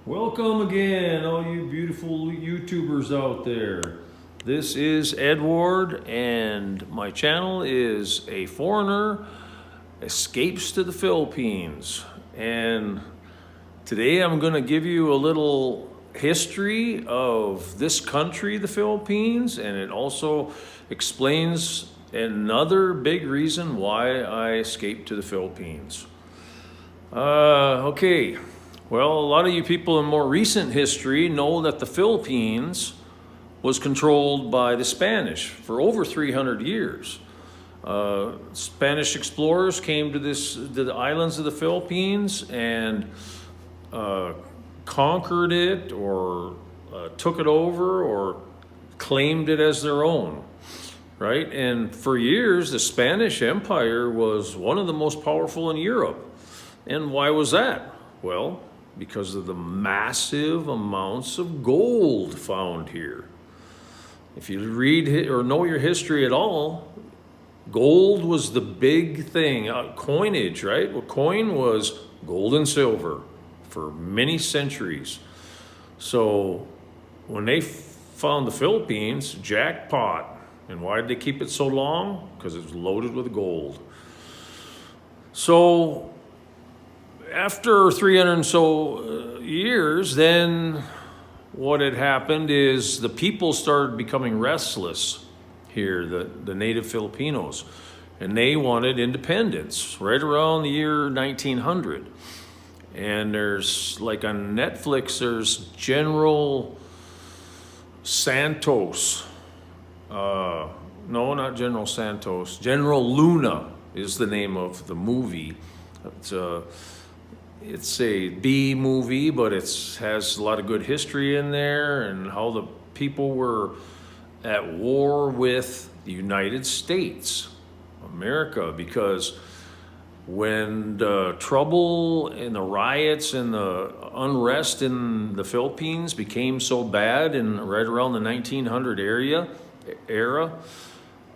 Welcome again, all you beautiful YouTubers out there. This is Edward, and my channel is A Foreigner Escapes to the Philippines. And today I'm going to give you a little history of this country, the Philippines, and it also explains another big reason why I escaped to the Philippines. Okay. Well, a lot of you people in more recent history know that the Philippines was controlled by the Spanish for over 300 years. Spanish explorers came to the islands of the Philippines and conquered it or took it over or claimed it as their own, right? And for years, the Spanish Empire was one of the most powerful in Europe. And why was that? Well, because of the massive amounts of gold found here. If you read or know your history at all, gold was the big thing. Coinage, right? Well, coin was gold and silver for many centuries. So when they found the Philippines, jackpot. And why did they keep it so long? Because it was loaded with gold. So after 300 and so years, then what had happened is the people started becoming restless here, the native Filipinos, and they wanted independence right around the year 1900. And there's, like on Netflix, there's General Santos. No, not General Santos. General Luna is the name of the movie. It's a B movie, but it has a lot of good history in there and how the people were at war with the United States, America, because when the trouble and the riots and the unrest in the Philippines became so bad in right around the 1900 era,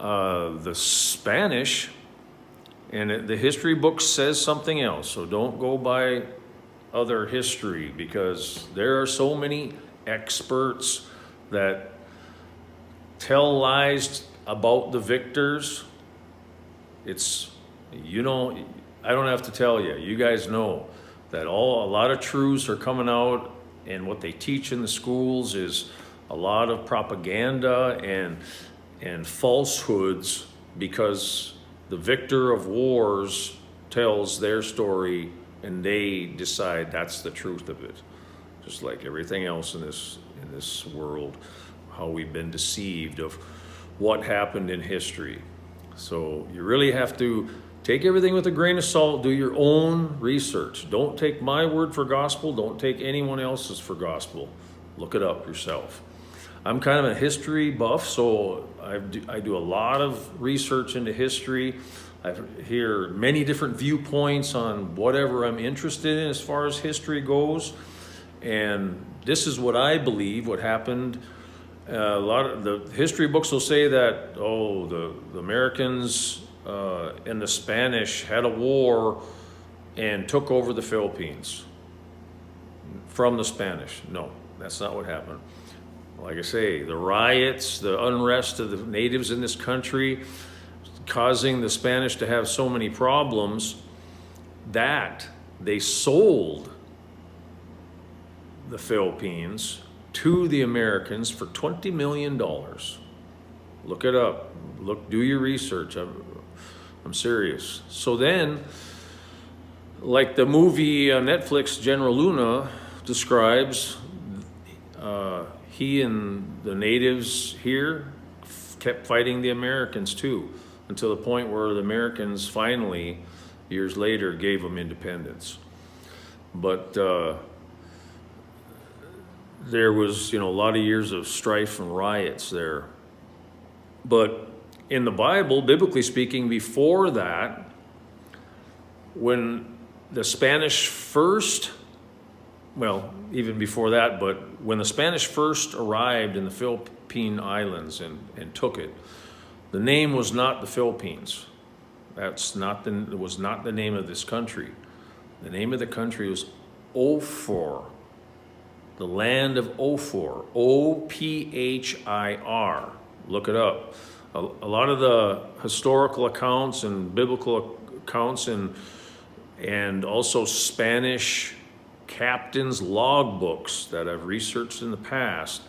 the Spanish, and the history book says something else, so don't go by other history, because there are so many experts that tell lies about the victors. It's, I don't have to tell you. You guys know that a lot of truths are coming out, and what they teach in the schools is a lot of propaganda and falsehoods, because the victor of wars tells their story and they decide that's the truth of it. Just like everything else in this world, how we've been deceived of what happened in history. So you really have to take everything with a grain of salt, do your own research. Don't take my word for gospel, don't take anyone else's for gospel. Look it up yourself. I'm kind of a history buff, so I do a lot of research into history. I hear many different viewpoints on whatever I'm interested in as far as history goes. And this is what I believe what happened. A lot of the history books will say that, the Americans and the Spanish had a war and took over the Philippines from the Spanish. No, that's not what happened. Like I say, the riots, the unrest of the natives in this country, causing the Spanish to have so many problems, that they sold the Philippines to the Americans for $20 million. Look it up. Do your research. I'm serious. So then, like the movie on Netflix, General Luna describes, he and the natives here kept fighting the Americans too, until the point where the Americans finally, years later, gave them independence. But there was, a lot of years of strife and riots there. But in the Bible, biblically speaking, before that, when the Spanish first, even before that, but when the Spanish first arrived in the Philippine Islands and took it, the name was not the Philippines. It was not the name of this country. The name of the country was Ophir. the land of Ophir, Ophir. Look it up. A lot of the historical accounts and biblical accounts and also Spanish captains' logbooks that I've researched in the past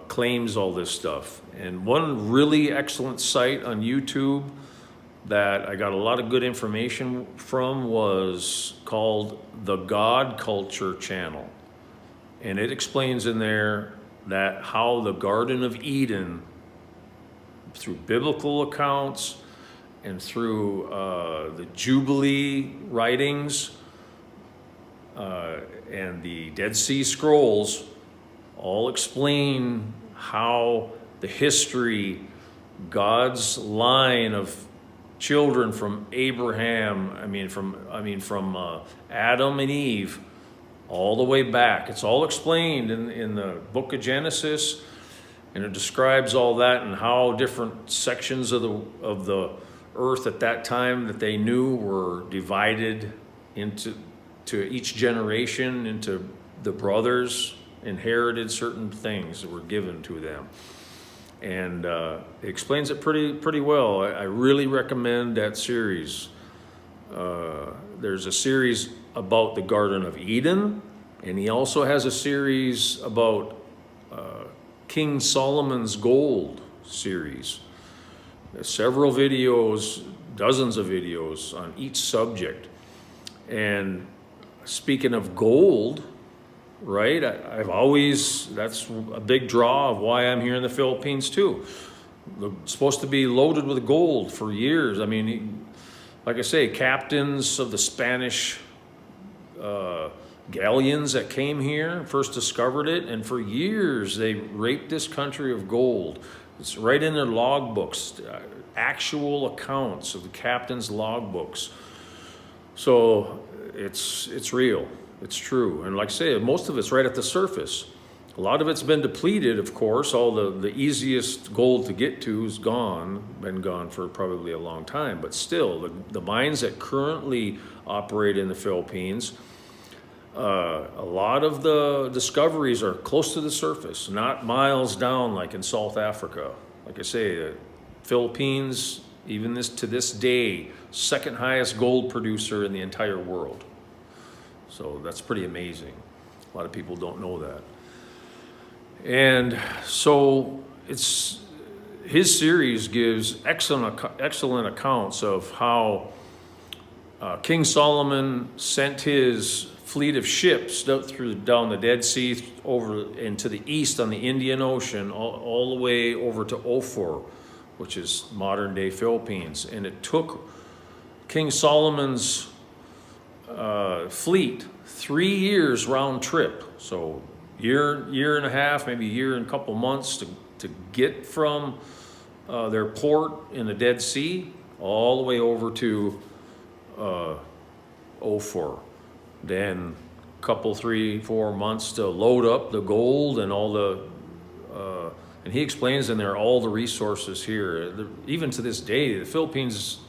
claims all this stuff. And one really excellent site on YouTube that I got a lot of good information from was called the God Culture Channel. And it explains in there that how the Garden of Eden, through biblical accounts and through the Jubilee writings and the Dead Sea Scrolls, all explain how the history, God's line of children from Abraham, from Adam and Eve, all the way back. It's all explained in the book of Genesis, and it describes all that and how different sections of the earth at that time that they knew were divided into each generation, into the brothers inherited certain things that were given to them. And it explains it pretty well. I really recommend that series. There's a series about the Garden of Eden, and he also has a series about King Solomon's Gold series. There's several videos, dozens of videos on each subject. And speaking of gold, right? That's a big draw of why I'm here in the Philippines too. It's supposed to be loaded with gold for years. I mean, like I say, captains of the Spanish galleons that came here first discovered it, and for years they raped this country of gold. It's right in their logbooks, actual accounts of the captain's logbooks. So it's real. It's true. And like I say, most of it's right at the surface. A lot of it's been depleted, of course. All the easiest gold to get to is been gone for probably a long time. But still, the mines that currently operate in the Philippines, a lot of the discoveries are close to the surface, not miles down like in South Africa. Like I say, the Philippines, even to this day, second highest gold producer in the entire world. So that's pretty amazing. A lot of people don't know that. And so his series gives excellent accounts of how King Solomon sent his fleet of ships down the Dead Sea over into the east on the Indian Ocean, all the way over to Ophir, which is modern day Philippines. And it took King Solomon's fleet 3 years round trip, so year and a half, maybe a year and a couple months to get from their port in the Dead Sea all the way over to Ophir. Then a couple, 3-4 months to load up the gold and all and he explains in there all the resources here. Even to this day, the Philippines,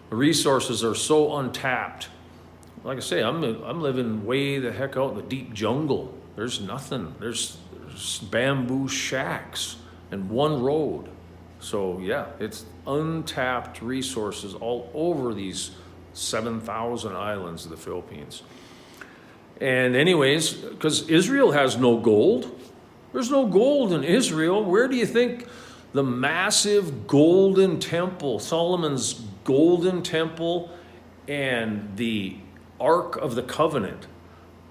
the resources are so untapped. Like I say, I'm living way the heck out in the deep jungle. There's nothing. There's bamboo shacks and one road. So yeah, it's untapped resources all over these 7,000 islands of the Philippines. And anyways, because Israel has no gold. There's no gold in Israel. Where do you think the massive golden temple, Solomon's golden temple, and the Ark of the Covenant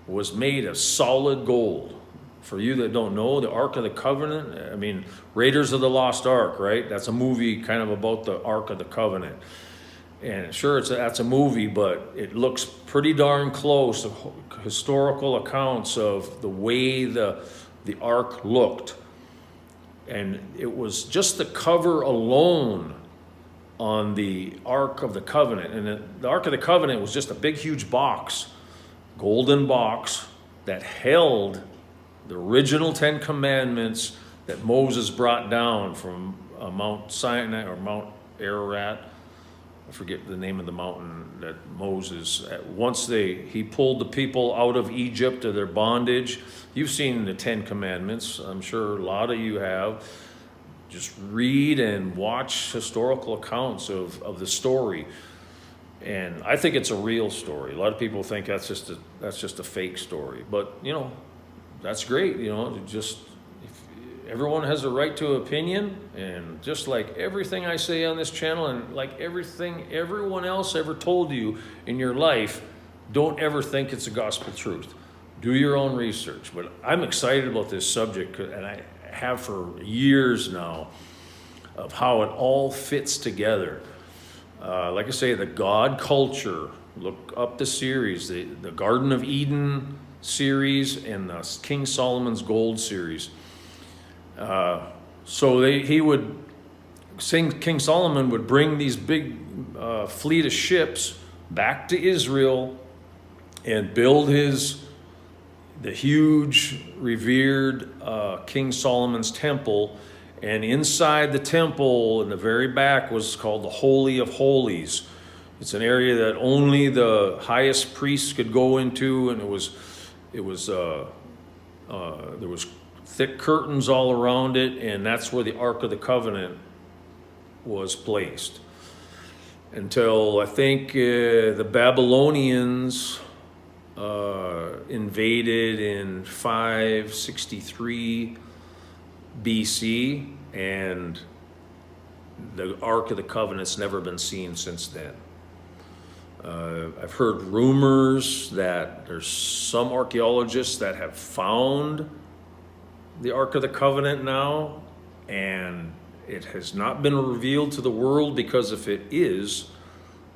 was made of solid gold? For you that don't know, the Ark of the Covenant, Raiders of the Lost Ark, right? That's a movie kind of about the Ark of the Covenant. And sure, that's a movie, but it looks pretty darn close. Historical accounts of the way the Ark looked. And it was just the cover alone on the Ark of the Covenant. And the Ark of the Covenant was just a big, huge box, golden box, that held the original 10 Commandments that Moses brought down from Mount Sinai or Mount Ararat I forget the name of the mountain that Moses, once he pulled the people out of Egypt of their bondage. You've seen the Ten Commandments. I'm sure a lot of you have. Just read and watch historical accounts of the story. And I think it's a real story. A lot of people think that's just a fake story. But, that's great. Everyone has a right to opinion, and just like everything I say on this channel and like everything everyone else ever told you in your life, don't ever think it's a gospel truth. Do your own research. But I'm excited about this subject, and I have for years now, of how it all fits together. Like I say, the God culture, look up the series, the Garden of Eden series and the King Solomon's Gold series. King Solomon would bring these big fleet of ships back to Israel and build the huge revered King Solomon's temple. And inside the temple in the very back was called the Holy of Holies. It's an area that only the highest priests could go into, and there was thick curtains all around it, and that's where the Ark of the Covenant was placed. Until I think the Babylonians invaded in 563 BC, and the Ark of the Covenant's never been seen since then. I've heard rumors that there's some archaeologists that have found the Ark of the Covenant now, and it has not been revealed to the world, because if it is,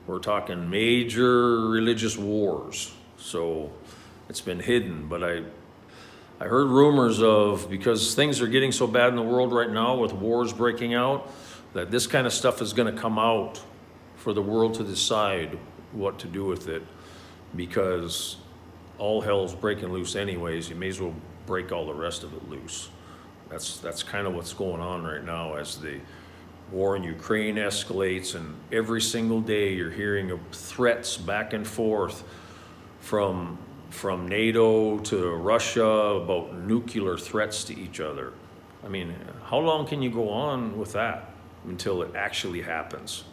we're talking major religious wars. So it's been hidden. But I heard rumors of, because things are getting so bad in the world right now with wars breaking out, that this kind of stuff is going to come out for the world to decide what to do with it, because all hell's breaking loose anyways. You may as well break all the rest of it loose. That's kind of what's going on right now as the war in Ukraine escalates, and every single day you're hearing of threats back and forth from NATO to Russia about nuclear threats to each other. I mean, how long can you go on with that until it actually happens?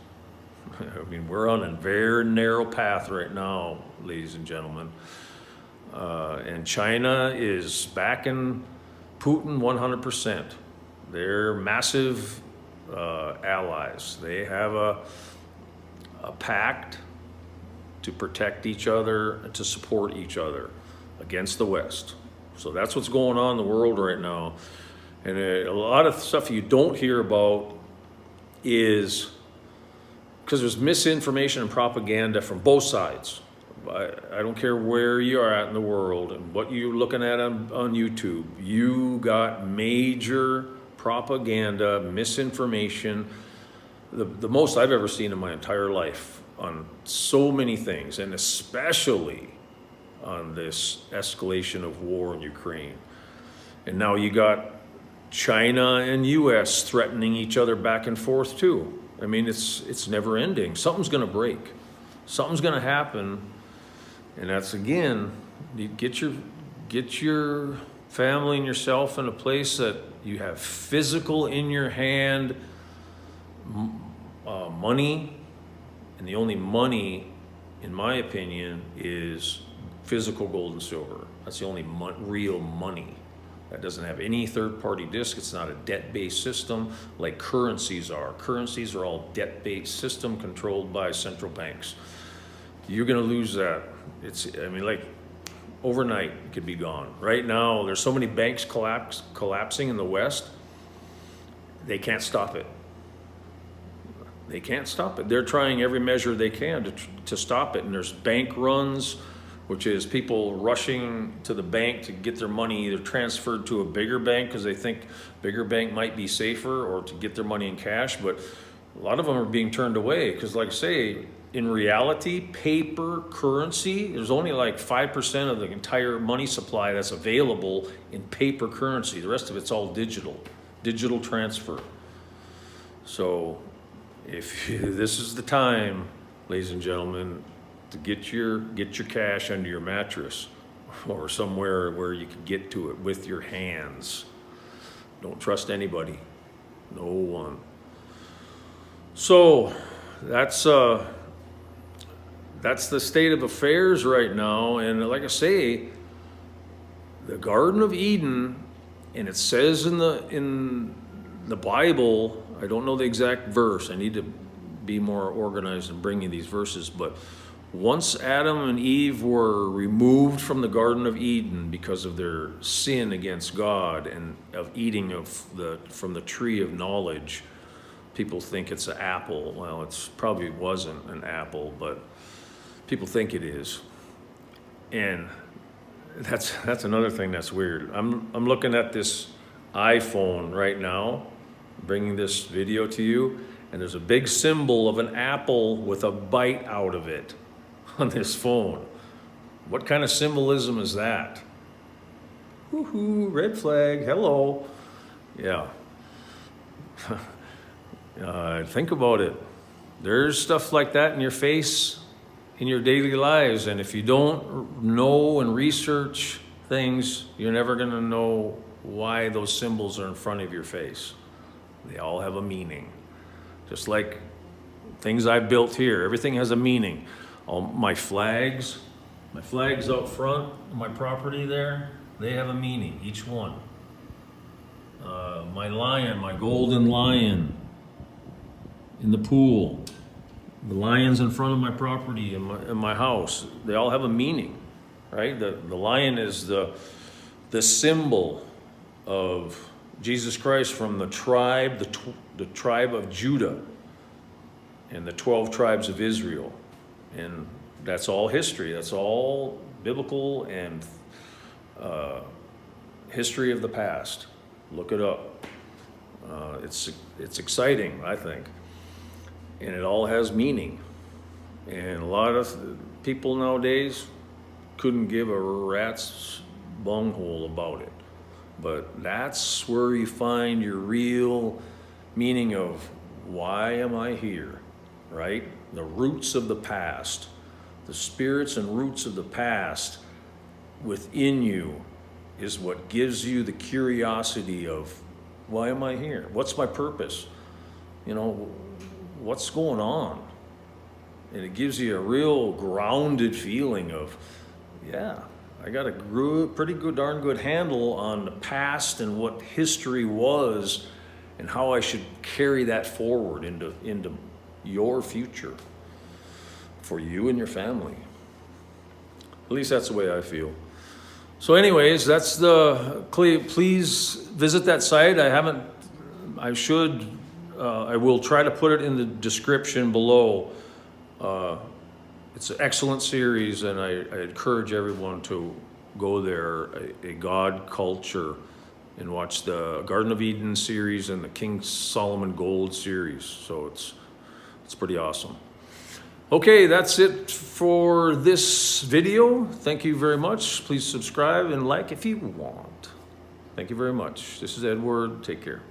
I mean, we're on a very narrow path right now, ladies and gentlemen. And China is backing Putin 100%. They're massive allies. They have a pact to protect each other and to support each other against the West. So that's what's going on in the world right now. And a lot of stuff you don't hear about is because there's misinformation and propaganda from both sides. I don't care where you are at in the world and what you're looking at on YouTube. You got major propaganda, misinformation, the most I've ever seen in my entire life on so many things, and especially on this escalation of war in Ukraine. And now you got China and US threatening each other back and forth too. I mean, it's never ending. Something's going to break. Something's going to happen. And that's, again, you get your family and yourself in a place that you have physical in your hand money, and the only money, in my opinion, is physical gold and silver. That's the only real money. That doesn't have any third-party risk. It's not a debt-based system like currencies are. Currencies are all debt-based system controlled by central banks. You're going to lose that. Like overnight, it could be gone. Right now, there's so many banks collapsing in the West. They can't stop it. They can't stop it. They're trying every measure they can to stop it. And there's bank runs, which is people rushing to the bank to get their money either transferred to a bigger bank because they think bigger bank might be safer, or to get their money in cash. But a lot of them are being turned away because, like I say, in reality, paper currency, there's only like 5% of the entire money supply that's available in paper currency. The rest of it's all digital transfer. So This is the time, ladies and gentlemen, to get your cash under your mattress or somewhere where you can get to it with your hands. Don't trust anybody, no one. So that's the state of affairs right now. And like I say, the Garden of Eden, and it says in the Bible, I don't know the exact verse. I need to be more organized in bringing these verses. But once Adam and Eve were removed from the Garden of Eden because of their sin against God and of eating from the tree of knowledge, people think it's an apple. Well, it probably wasn't an apple, but people think it is. And that's another thing that's weird. I'm looking at this iPhone right now, bringing this video to you, and there's a big symbol of an apple with a bite out of it on this phone. What kind of symbolism is that? Woohoo, red flag, hello. Yeah. Think about it. There's stuff like that in your face in your daily lives, and if you don't know and research things, you're never going to know why those symbols are in front of your face. They all have a meaning. Just like things I've built here, everything has a meaning. All my flags out front of my property there, they have a meaning, each one. My lion, my golden lion in the pool, the lions in front of my property in my house, they all have a meaning, right? The lion is the symbol of Jesus Christ from the tribe, the tribe of Judah and the 12 tribes of Israel. And that's all history. That's all biblical and history of the past. Look it up. It's exciting, I think. And it all has meaning. And a lot of people nowadays couldn't give a rat's bunghole about it. But that's where you find your real meaning of why am I here, right? The roots of the past, the spirits and roots of the past within you is what gives you the curiosity of why am I here? What's my purpose? What's going on? And it gives you a real grounded feeling of, yeah, I got a pretty good, darn good handle on the past and what history was and how I should carry that forward into your future for you and your family. At least that's the way I feel. So anyways, that's please visit that site. I will try to put it in the description below. It's an excellent series, and I encourage everyone to go there, a God Culture, and watch the Garden of Eden series and the King Solomon Gold series. So it's pretty awesome. Okay, that's it for this video. Thank you very much. Please subscribe and like if you want. Thank you very much. This is Edward. Take care.